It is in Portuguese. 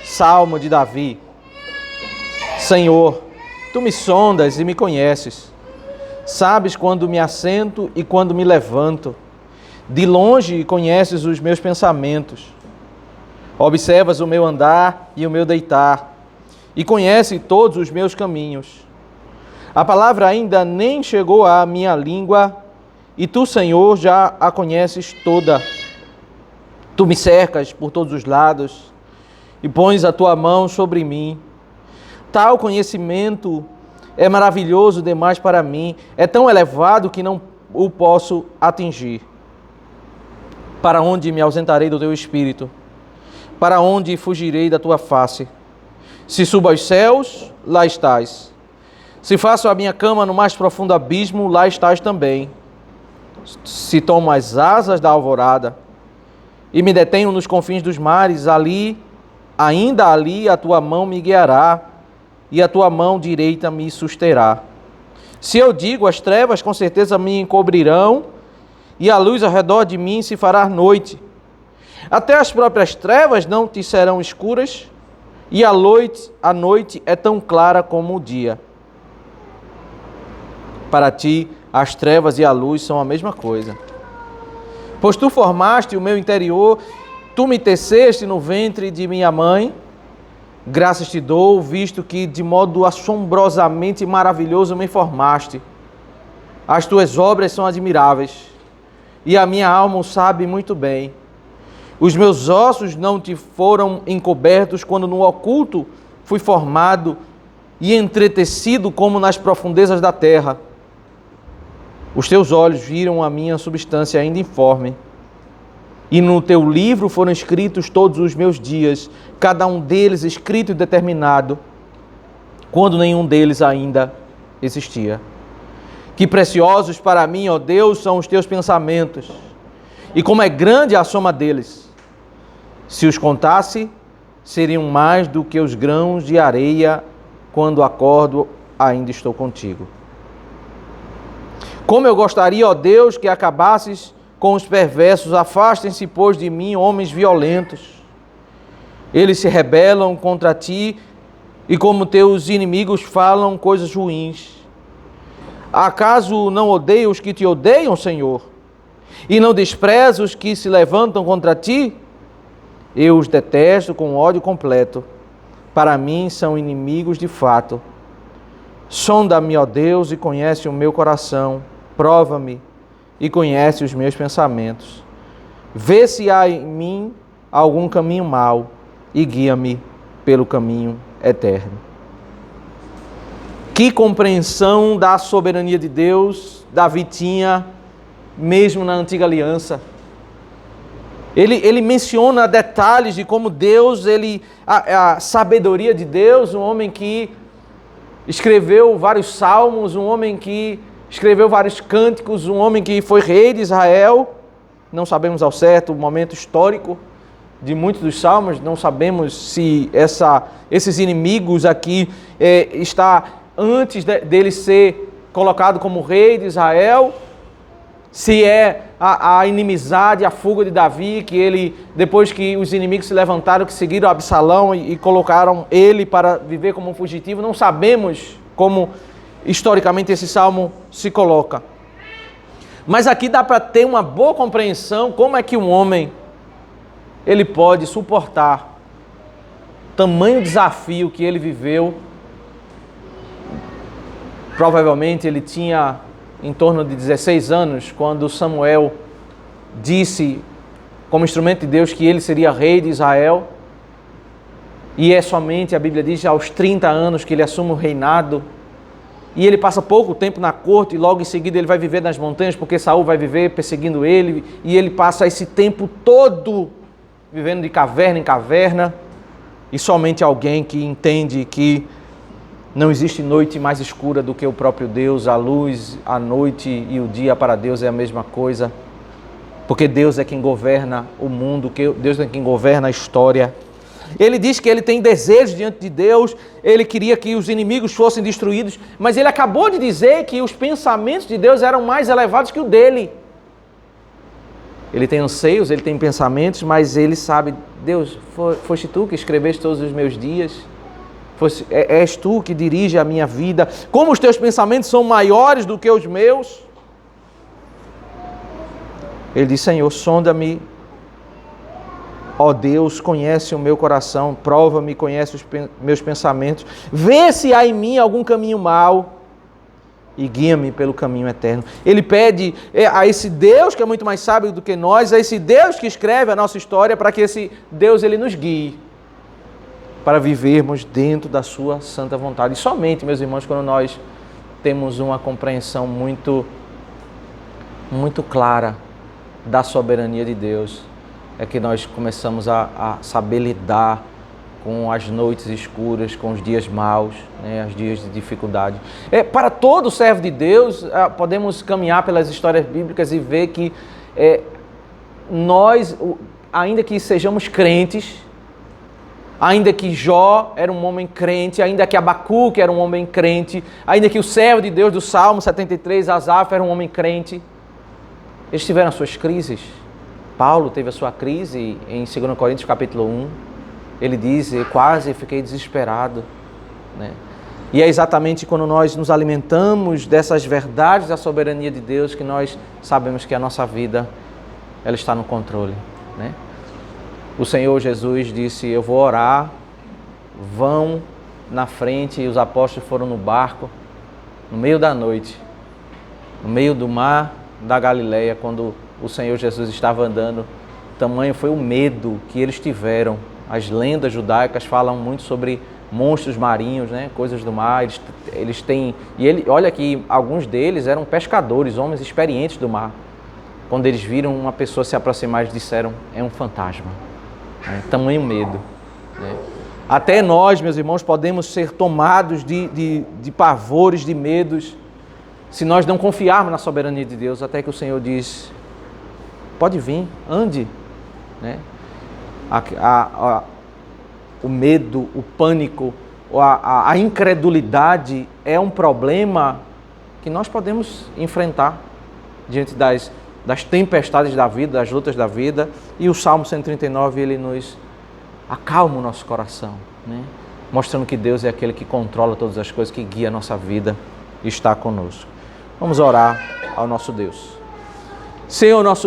Salmo de Davi. Senhor, Tu me sondas e me conheces. Sabes quando me assento e quando me levanto. De longe conheces os meus pensamentos. Observas o meu andar e o meu deitar, e conhece todos os meus caminhos. A palavra ainda nem chegou à minha língua, e Tu, Senhor, já a conheces toda. Tu me cercas por todos os lados, e pões a Tua mão sobre mim. Tal conhecimento é maravilhoso demais para mim, é tão elevado que não o posso atingir. Para onde me ausentarei do Teu Espírito? Para onde fugirei da Tua face? Se subo aos céus, lá estás. Se faço a minha cama no mais profundo abismo, lá estás também. Se tomo as asas da alvorada e me detenho nos confins dos mares, ainda ali a Tua mão me guiará e a Tua mão direita me susterá. Se eu digo, as trevas com certeza me encobrirão e a luz ao redor de mim se fará noite. Até as próprias trevas não te serão escuras, e a noite é tão clara como o dia. Para ti, as trevas e a luz são a mesma coisa. Pois Tu formaste o meu interior, Tu me teceste no ventre de minha mãe. Graças te dou, visto que de modo assombrosamente maravilhoso me formaste. As Tuas obras são admiráveis, e a minha alma o sabe muito bem. Os meus ossos não te foram encobertos quando no oculto fui formado e entretecido como nas profundezas da terra. Os Teus olhos viram a minha substância ainda informe. E no Teu livro foram escritos todos os meus dias, cada um deles escrito e determinado, quando nenhum deles ainda existia. Que preciosos para mim, ó Deus, são os Teus pensamentos, e como é grande a soma deles. Se os contasse, seriam mais do que os grãos de areia. Quando acordo, ainda estou contigo. Como eu gostaria, ó Deus, que acabasses com os perversos. Afastem-se, pois, de mim, homens violentos. Eles se rebelam contra Ti, e como Teus inimigos falam coisas ruins. Acaso não odeio os que Te odeiam, Senhor? E não desprezo os que se levantam contra Ti? Eu os detesto com ódio completo. Para mim são inimigos de fato. Sonda-me, ó Deus, e conhece o meu coração. Prova-me e conhece os meus pensamentos. Vê se há em mim algum caminho mau e guia-me pelo caminho eterno. Que compreensão da soberania de Deus Davi tinha, mesmo na antiga aliança. Ele menciona detalhes de como Deus, a sabedoria de Deus, um homem que escreveu vários salmos, um homem que escreveu vários cânticos, um homem que foi rei de Israel. Não sabemos ao certo o momento histórico de muitos dos salmos, não sabemos se esses inimigos aqui está antes dele ser colocado como rei de Israel, se é a inimizade, a fuga de Davi, que ele, depois que os inimigos se levantaram, que seguiram Absalão e colocaram ele para viver como um fugitivo. Não sabemos como historicamente esse salmo se coloca. Mas aqui dá para ter uma boa compreensão como é que um homem ele pode suportar tamanho desafio que ele viveu. Provavelmente ele tinha em torno de 16 anos, quando Samuel disse, como instrumento de Deus, que ele seria rei de Israel. E é somente, a Bíblia diz, aos 30 anos que ele assume o reinado. E ele passa pouco tempo na corte e logo em seguida ele vai viver nas montanhas, porque Saul vai viver perseguindo ele. E ele passa esse tempo todo vivendo de caverna em caverna. E somente alguém que entende que não existe noite mais escura do que o próprio Deus. A luz, a noite e o dia para Deus é a mesma coisa. Porque Deus é quem governa o mundo, Deus é quem governa a história. Ele diz que ele tem desejos diante de Deus, ele queria que os inimigos fossem destruídos, mas ele acabou de dizer que os pensamentos de Deus eram mais elevados que o dele. Ele tem anseios, ele tem pensamentos, mas ele sabe, Deus, foste tu que escreveste todos os meus dias, és tu que dirige a minha vida. Como os teus pensamentos são maiores do que os meus. Ele diz, Senhor, sonda-me, ó Deus, conhece o meu coração, prova-me, conhece os meus pensamentos, vê se há em mim algum caminho mau e guia-me pelo caminho eterno. Ele pede a esse Deus que é muito mais sábio do que nós, a esse Deus que escreve a nossa história, para que esse Deus ele nos guie para vivermos dentro da sua santa vontade. E somente, meus irmãos, quando nós temos uma compreensão muito clara da soberania de Deus, é que nós começamos a saber lidar com as noites escuras, com os dias maus, né, os dias de dificuldade. Para todo servo de Deus, podemos caminhar pelas histórias bíblicas e ver que nós, ainda que sejamos crentes, ainda que Jó era um homem crente, ainda que Abacuque era um homem crente, ainda que o servo de Deus do Salmo 73, Asaf, era um homem crente, eles tiveram as suas crises. Paulo teve a sua crise em 2 Coríntios capítulo 1. Ele diz, eu quase fiquei desesperado, né? E é exatamente quando nós nos alimentamos dessas verdades da soberania de Deus que nós sabemos que a nossa vida ela está no controle, né? O Senhor Jesus disse, eu vou orar, vão na frente, e os apóstolos foram no barco, no meio da noite, no meio do mar da Galileia, quando o Senhor Jesus estava andando. Tamanho foi o medo que eles tiveram. As lendas judaicas falam muito sobre monstros marinhos, né? Coisas do mar. Eles têm... olha que alguns deles eram pescadores, homens experientes do mar. Quando eles viram uma pessoa se aproximar, eles disseram, é um fantasma. Né? Tamanho medo. Né? Até nós, meus irmãos, podemos ser tomados de pavores, de medos, se nós não confiarmos na soberania de Deus, até que o Senhor diz, pode vir, ande. Né? O medo, o pânico, a incredulidade é um problema que nós podemos enfrentar diante das tempestades da vida, das lutas da vida. E o Salmo 139, ele nos acalma o nosso coração, né? Mostrando que Deus é aquele que controla todas as coisas, que guia a nossa vida e está conosco. Vamos orar ao nosso Deus. Senhor, nosso